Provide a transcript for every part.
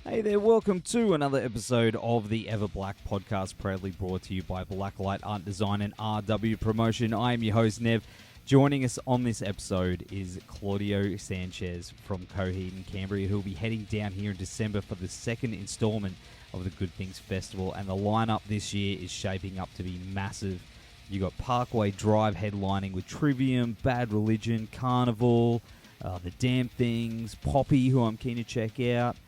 Hey there, welcome to another episode of the Everblack Podcast, proudly brought to you by Blacklight Art Design and RW Promotion. I am your host, Nev. Joining us on this episode is Claudio Sanchez from Coheed and Cambria, who will be heading down here in December for the second installment of the Good Things Festival, and the lineup this year is shaping up to be massive. You got Parkway Drive headlining with Trivium, Bad Religion, Karnivool, The Damn Things, Poppy, who I'm keen to check out,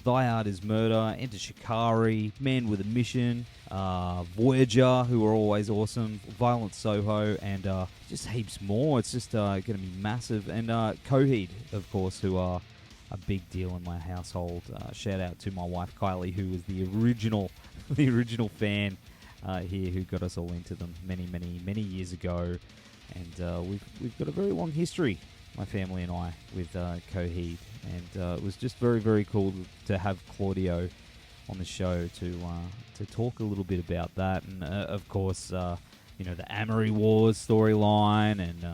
Thy Art is Murder, Enter Shikari, Man with a Mission, Voyager, who are always awesome, Violent Soho, and just heaps more. It's just going to be massive. And Coheed, of course, who are a big deal in my household. Shout out to my wife Kylie, who was the original fan here, who got us all into them many years ago. And we've got a very long history, my family and I, with Coheed, and it was just very cool to have Claudio on the show to talk a little bit about that, and of course, the Amory Wars storyline, and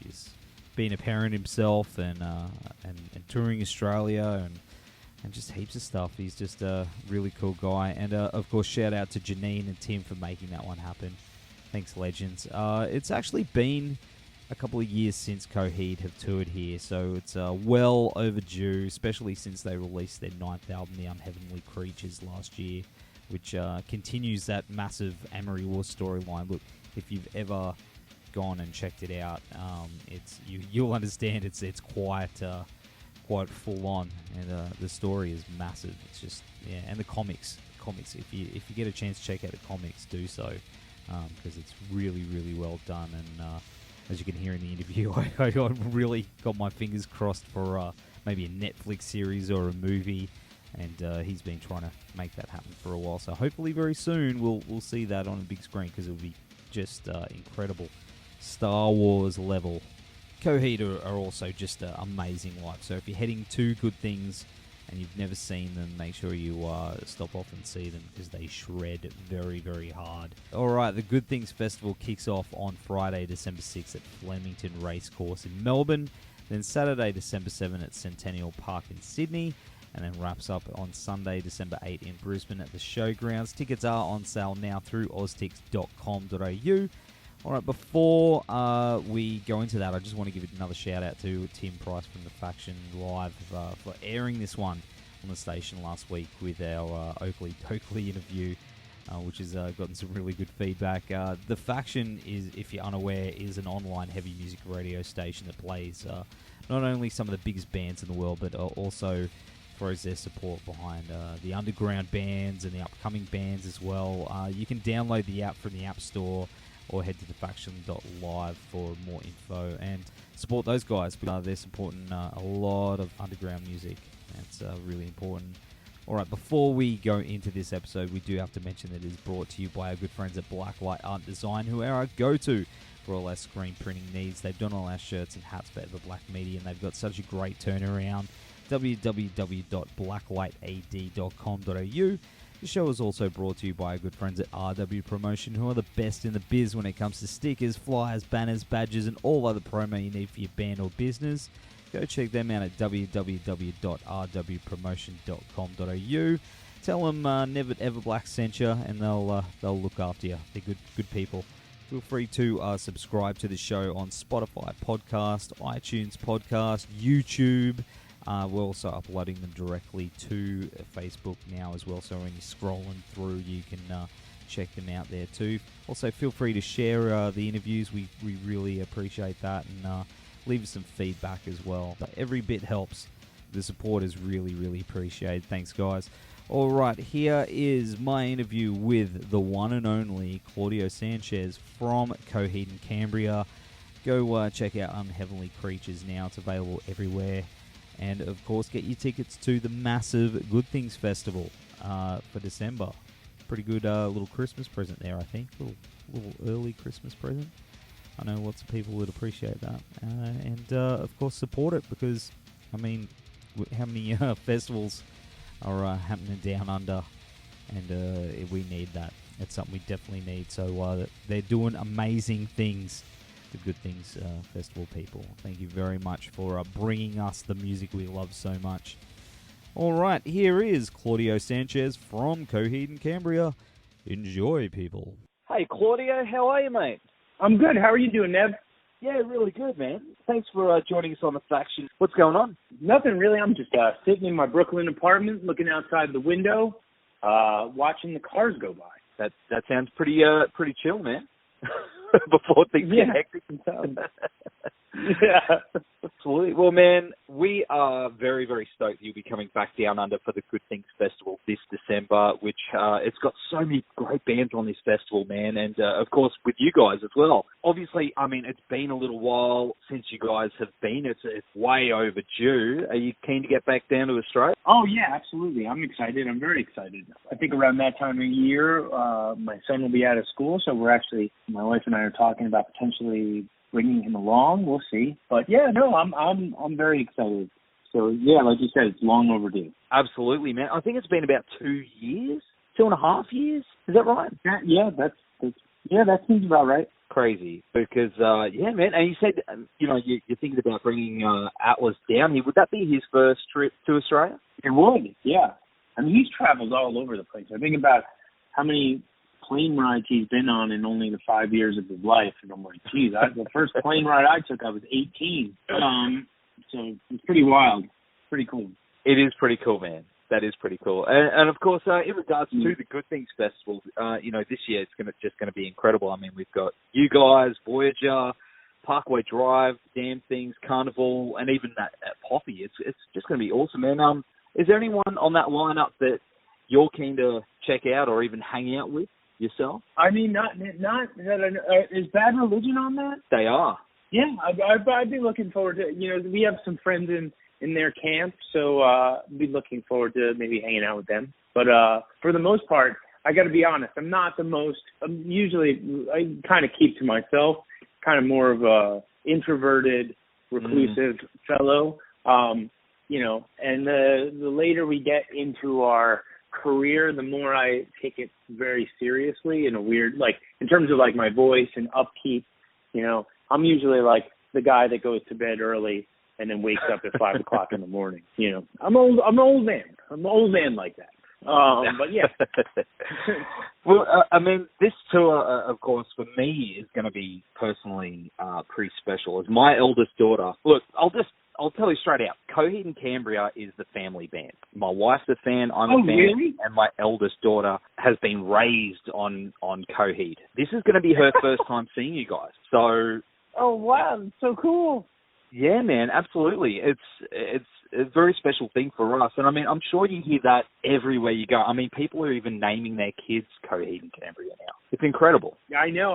he's being a parent himself, and touring Australia, and just heaps of stuff. He's just a really cool guy, and of course, shout out to Janine and Tim for making that one happen. Thanks, legends. It's actually been a couple of years since Coheed have toured here, so it's well overdue, especially since they released their 9th album, The Unheavenly Creatures, last year, which continues that massive Amory Wars storyline. Look, if you've ever gone and checked it out, you'll understand it's quite full on, and the story is massive. It's just, yeah, and the comics. If you get a chance to check out the comics, do so, because it's really well done. And as you can hear in the interview, I really got my fingers crossed for maybe a Netflix series or a movie, and he's been trying to make that happen for a while. So hopefully very soon we'll see that on a big screen, because it'll be just incredible, Star Wars level. Coheed are also just amazing live. So if you're heading to Good Things and you've never seen them, make sure you stop off and see them, because they shred very hard. Alright, the Good Things Festival kicks off on Friday, December 6th at Flemington Racecourse in Melbourne, then Saturday, December 7th at Centennial Park in Sydney, and then wraps up on Sunday, December 8th in Brisbane at the Showgrounds. Tickets are on sale now through oztix.com.au. Alright, before we go into that, I just want to give another shout out to Tim Price from the Faction Live for airing this one on the station last week with our Oakley interview, which has gotten some really good feedback. The Faction is, if you're unaware, is an online heavy music radio station that plays not only some of the biggest bands in the world, but also throws their support behind the underground bands and the upcoming bands as well. You can download the app from the App Store, or head to thefaction.live for more info and support those guys, because they're supporting a lot of underground music. That's really important. Alright, before we go into this episode, we do have to mention that it is brought to you by our good friends at Blacklight Art Design, who are our go-to for all our screen printing needs. They've done all our shirts and hats for Everblack Media, and they've got such a great turnaround. www.blacklightad.com.au. The show is also brought to you by our good friends at RW Promotion, who are the best in the biz when it comes to stickers, flyers, banners, badges, and all other promo you need for your band or business. Go check them out at www.rwpromotion.com.au. Tell them Everblack sent you, and they'll look after you. They're good people. Feel free to subscribe to the show on Spotify Podcast, iTunes Podcast, YouTube. We're also uploading them directly to Facebook now as well, so when you're scrolling through, you can check them out there too. Also, feel free to share the interviews. We really appreciate that, and leave us some feedback as well. Every bit helps. The support is really appreciated. Thanks, guys. Alright, here is my interview with the one and only Claudio Sanchez from Coheed and Cambria. Go check out Unheavenly Creatures now. It's available everywhere. And, of course, get your tickets to the massive Good Things Festival for December. Pretty good little Christmas present there, I think. Little early Christmas present. I know lots of people would appreciate that. And, of course, support it, because, I mean, how many festivals are happening down under? And we need that. It's something we definitely need. So they're doing amazing things. The Good Things Festival people. Thank you very much for bringing us the music we love so much. All right, here is Claudio Sanchez from Coheed and Cambria. Enjoy, people. Hey, Claudio, how are you, mate? I'm good. How are you doing, Nev? Yeah, really good, man. Thanks for joining us on the Faction. What's going on? Nothing really. I'm just sitting in my Brooklyn apartment, looking outside the window, watching the cars go by. That sounds pretty chill, man. Before things get hectic. Yeah, absolutely. Well, man, we are very, very stoked you'll be coming back down under for the Good Things Festival this December, which it's got so many great bands on this festival, man, and of course with you guys as well. Obviously, I mean, it's been a little while since you guys have been. It's way overdue. Are you keen to get back down to Australia? Oh, yeah, absolutely. I'm excited. I'm very excited. I think around that time of year, my son will be out of school, so my wife and I are talking about potentially bringing him along. We'll see. But yeah, no, I'm very excited. So yeah, like you said, it's long overdue. Absolutely, man. I think it's been about 2 years, 2.5 years. Is that right? That seems about right. Crazy. Because yeah, man. And you said you're thinking about bringing Atlas down here. Would that be his first trip to Australia? It would. Yeah. I mean, he's traveled all over the place. I think about how many plane rides he's been on in only the 5 years of his life, and I'm like, geez, the first plane ride I took, I was 18. So it's pretty wild, pretty cool. It is pretty cool, man. That is pretty cool. And of course, in regards to the Good Things Festival, this year it's just going to be incredible. I mean, we've got you guys, Voyager, Parkway Drive, Damn Things, Karnivool, and even that Poppy. It's just going to be awesome, man. Is there anyone on that lineup that you're keen to check out or even hang out with yourself? I mean, not is Bad Religion on that? They are. Yeah, I'd be looking forward to. We have some friends in their camp, so I'd be looking forward to maybe hanging out with them. But for the most part, I got to be honest. I'm not the most. I kind of keep to myself. Kind of more of a introverted, reclusive fellow. And the later we get into our career, the more I take it very seriously in a weird, like, in terms of like my voice and upkeep. I'm usually like the guy that goes to bed early and then wakes up at 5 o'clock in the morning. I'm an old man. I'm an old man like that. But yeah. Well, I mean, this tour, of course, for me is going to be personally pretty special. As my eldest daughter, look, I'll tell you straight out, Coheed and Cambria is the family band. My wife's a fan, I'm a fan, really? And my eldest daughter has been raised on Coheed. This is going to be her first time seeing you guys. So, oh wow, that's so cool. Yeah, man, absolutely. It's a very special thing for us, and I mean, I'm sure you hear that everywhere you go. I mean, people are even naming their kids Coheed and Cambria now. It's incredible. Yeah, I know.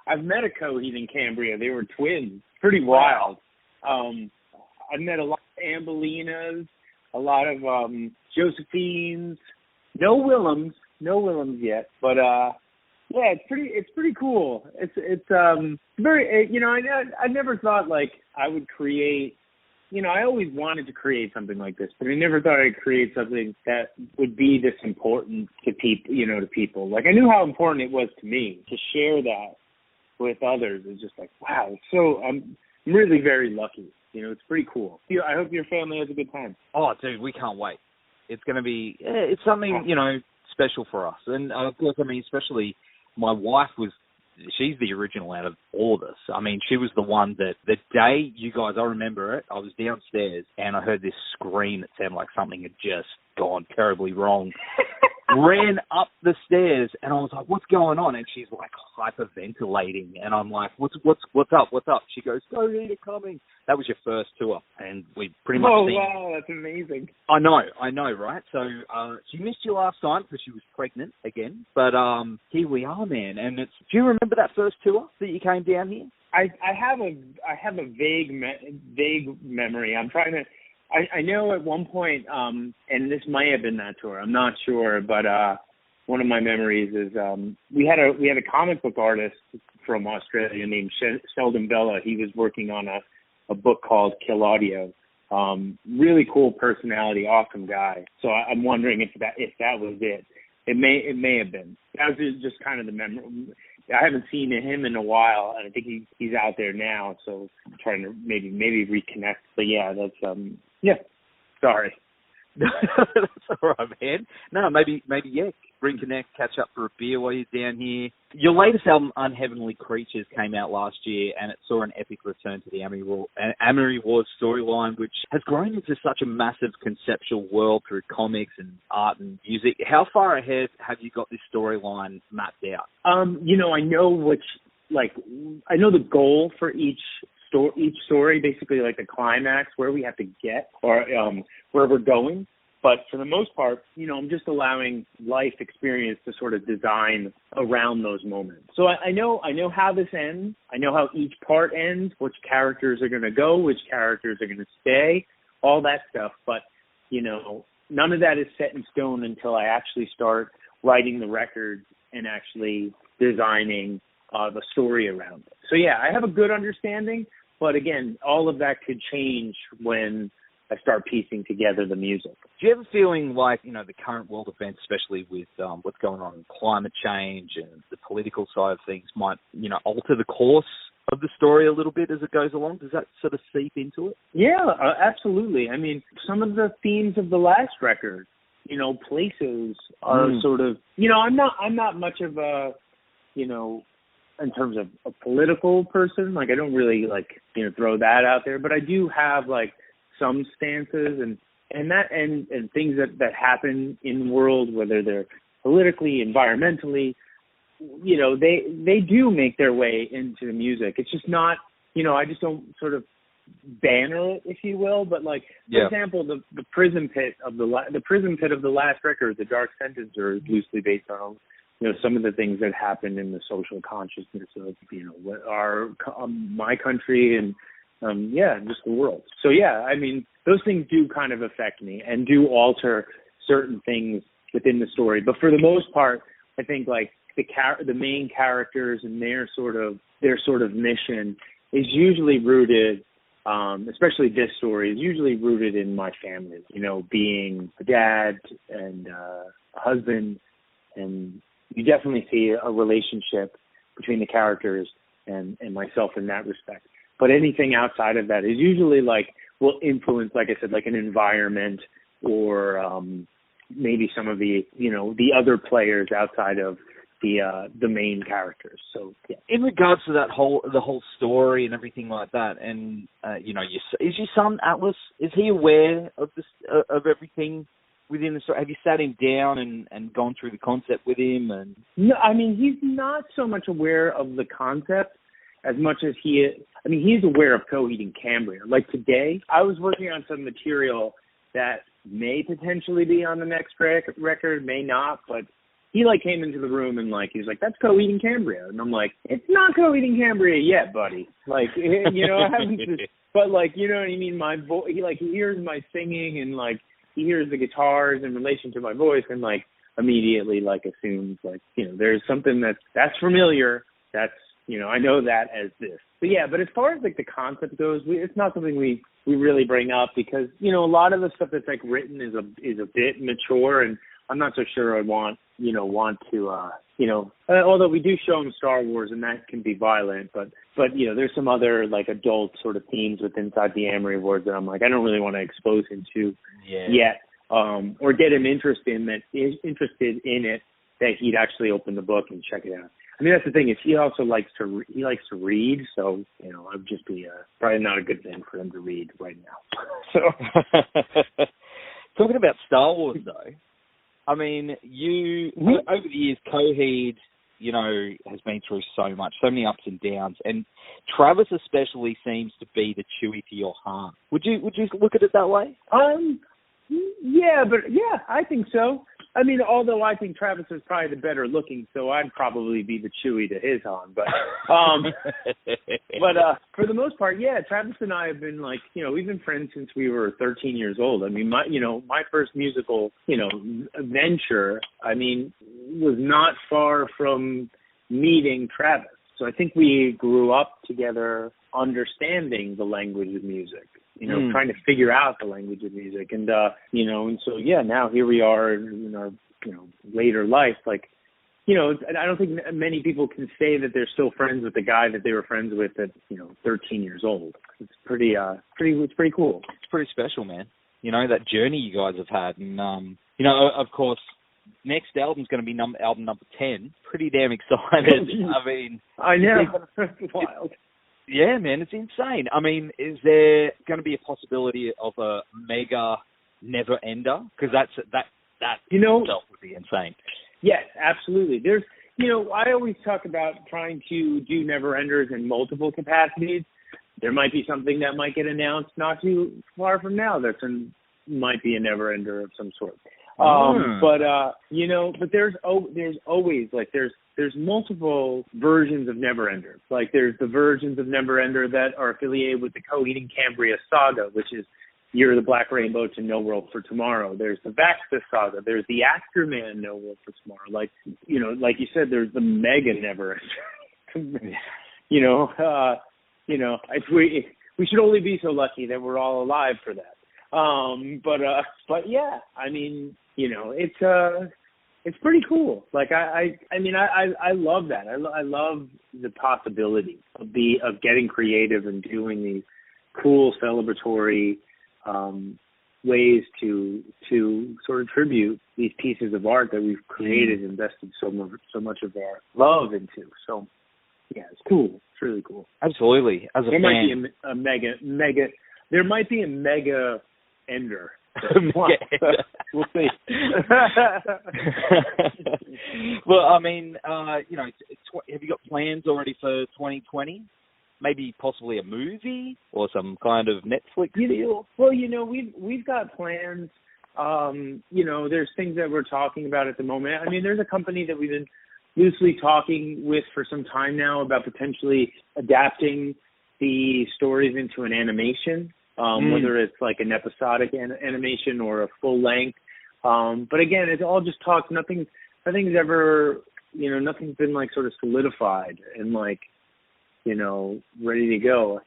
I've met a Coheed and Cambria. They were twins. Pretty wild. I've met a lot of Ambelinas, a lot of Josephines. No Willems yet, but yeah, it's pretty cool. It's very, I never thought like I would create. I always wanted to create something like this, but I never thought I'd create something that would be this important to people. To people. Like I knew how important it was to me to share that with others. It's just like, wow. It's so I'm really very lucky. It's pretty cool. I hope your family has a good time. Oh, dude, we can't wait. It's going to be, it's something, special for us. And, of course, I mean, especially my wife she's the original out of all of us. I mean, she was the one that the day you guys, I remember it, I was downstairs and I heard this scream that sounded like something had just gone terribly wrong. Ran up the stairs and I was like, what's going on? And she's like hyperventilating and I'm like, what's up? She goes, Coheed are coming. That was your first tour and we pretty much seen. Wow, that's amazing. I know, right? So she missed you last time because she was pregnant again, but here we are, man. And do you remember that first tour that you came down here? I have a vague memory. I'm trying to. I know at one point, and this might have been that tour. I'm not sure, but one of my memories is we had a comic book artist from Australia named Sheldon Bella. He was working on a book called Kill Audio. Really cool personality, awesome guy. So I'm wondering if that was it. It may have been. That was just kind of the memory. I haven't seen him in a while, and I think he's out there now. So I'm trying to maybe reconnect. But yeah, that's yeah. Sorry. That's all right, man. No, maybe, yeah, reconnect, catch up for a beer while you're down here. Your latest album, Unheavenly Creatures, came out last year, and it saw an epic return to the Amory Wars storyline, which has grown into such a massive conceptual world through comics and art and music. How far ahead have you got this storyline mapped out? I know the goal for each story, basically like the climax, where we have to get or where we're going. But for the most part, I'm just allowing life experience to sort of design around those moments. So I know how this ends. I know how each part ends, which characters are going to go, which characters are going to stay, all that stuff. But, none of that is set in stone until I actually start writing the records and actually designing the story around it. So, yeah, I have a good understanding. But, again, all of that could change when I start piecing together the music. Do you have a feeling like, the current world events, especially with what's going on in climate change and the political side of things, might, alter the course of the story a little bit as it goes along? Does that sort of seep into it? Yeah, absolutely. I mean, some of the themes of the last record, places are sort of, I'm not much of a, in terms of a political person. Like, I don't really, throw that out there. But I do have, some stances and things that happen in the world, whether they're politically, environmentally, they do make their way into the music. It's just not, I just don't sort of banner it, if you will. But for example, the prison pit of the last record, The Dark Sentence, are loosely based on some of the things that happened in the social consciousness of what my country and just the world. So I mean, those things do kind of affect me and do alter certain things within the story. But for the most part, I think the main characters and their sort of mission is usually rooted, especially this story, is usually rooted in my family. Being a dad and a husband, and you definitely see a relationship between the characters and myself in that respect. But anything outside of that is usually will influence, like I said, an environment or maybe some of the the other players outside of the main characters. So yeah. In regards to the whole story and everything like that, and is your son Atlas? Is he aware of this of everything within the story? Have you sat him down and gone through the concept with him? And no, I mean, he's not so much aware of the concept as much as he is. I mean, he's aware of Coheed and Cambria. Today, I was working on some material that may potentially be on the next record, may not, but he came into the room and he's like, that's Coheed and Cambria. And I'm like, it's not Coheed and Cambria yet, buddy. I haven't but you know what I mean? My voice, he hears my singing and he hears the guitars in relation to my voice and immediately assumes there's something that's familiar. That's, I know that as this. But as far as the concept goes, it's not something we really bring up because, a lot of the stuff that's written is a bit mature, and I'm not so sure I want to, although we do show them Star Wars and that can be violent, but there's some other adult sort of themes inside the Amory Wars that I'm I don't really want to expose him to yet, or get him interested in it, that he'd actually open the book and check it out. I mean, that's the thing is he also likes to read, so I'd just be probably not a good thing for him to read right now. So, talking about Star Wars though, I mean, over the years, Coheed, has been through so much, so many ups and downs, and Travis especially seems to be the Chewie to your Han. Would you look at it that way? I think so. I mean, although I think Travis is probably the better looking, so I'd probably be the Chewie to his Han. But for the most part, Travis and I have been we've been friends since we were 13 years old. I mean, my first musical, venture, I mean, was not far from meeting Travis. So I think we grew up together understanding the language of music. Trying to figure out the language of music. And, and so, now here we are in our, later life. I don't think many people can say that they're still friends with the guy that they were friends with at, 13 years old. It's pretty cool. It's pretty special, man. that journey you guys have had. And, of course, next album's going to be album number 10. Pretty damn excited. I mean... I know. It's wild. Yeah, man, it's insane. I mean, is there going to be a possibility of a mega Neverender? Because that itself would be insane. Yes, absolutely. There's, I always talk about trying to do Neverenders in multiple capacities. There might be something that might get announced not too far from now might be a Neverender of some sort. But there's always, like, there's multiple versions of Neverender. Like, there's the versions of Neverender that are affiliated with the Coheed and Cambria saga, which is Year of the Black Rainbow to No World for Tomorrow. There's the Vaxxus saga. There's the Afterman No World for Tomorrow. Like, like you said, there's the mega Neverender. We should only be so lucky that we're all alive for that. But yeah, I mean, it's pretty cool. Like, I love that. I love the possibility of getting creative and doing these cool celebratory ways to sort of tribute these pieces of art that we've created, invested so much of our love into. So yeah, it's cool. It's really cool. Absolutely. As a there fan, might be a mega. There might be a mega ender. We'll see. Well, I mean, have you got plans already for 2020? Maybe possibly a movie or some kind of Netflix deal? Well, we've got plans. There's things that we're talking about at the moment. I mean, there's a company that we've been loosely talking with for some time now about potentially adapting the stories into an animation. Whether it's like an episodic animation or a full length. But again, it's all just talk. Nothing's ever, nothing's been like sort of solidified and like, ready to go.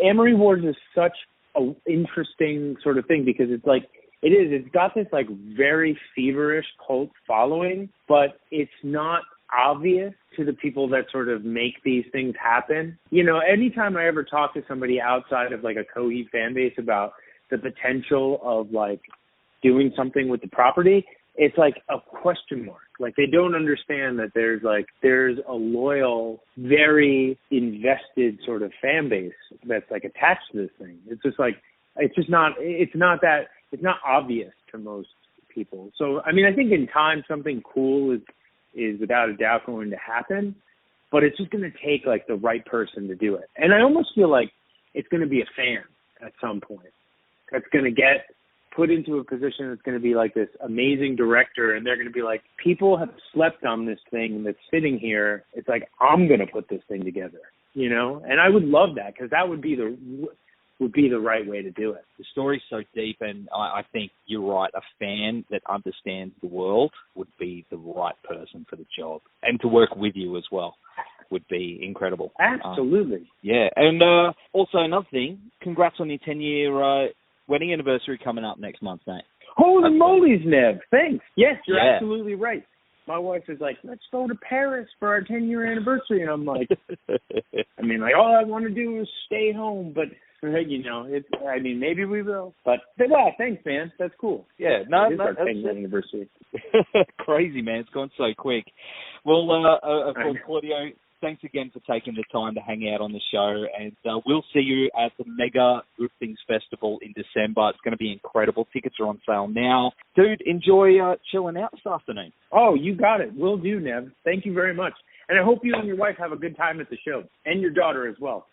Amory Wars is such an interesting sort of thing because it's like, it's got this like very feverish cult following, but it's not obvious to the people that sort of make these things happen. Anytime I ever talk to somebody outside of like a Coheed fan base about the potential of like doing something with the property, it's like a question mark. Like they don't understand that there's a loyal, very invested sort of fan base that's like attached to this thing. It's just like, it's not obvious to most people. So, I mean, I think in time something cool is without a doubt going to happen, but it's just going to take like the right person to do it. And I almost feel like it's going to be a fan at some point that's going to get put into a position that's going to be like this amazing director, and they're going to be like, people have slept on this thing that's sitting here. It's like, I'm going to put this thing together, And I would love that because that would be the right way to do it. The story's so deep, and I think you're right. A fan that understands the world would be the right person for the job, and to work with you as well would be incredible. Absolutely. Yeah, and also another thing, congrats on your 10-year wedding anniversary coming up next month, mate. Holy moly's, Nev. Thanks. Yes, you're absolutely right. My wife is like, let's go to Paris for our 10-year anniversary. And I'm like, all I want to do is stay home. But, maybe we will. But, yeah, thanks, man. That's cool. Yeah, it's our 10-year anniversary. Crazy, man. It's gone so quick. Well, of course, Claudio, thanks again for taking the time to hang out on the show. And we'll see you at the Mega Good Things Festival in December. It's going to be incredible. Tickets are on sale now. Dude, enjoy chilling out this afternoon. Oh, you got it. Will do, Nev. Thank you very much. And I hope you and your wife have a good time at the show. And your daughter as well.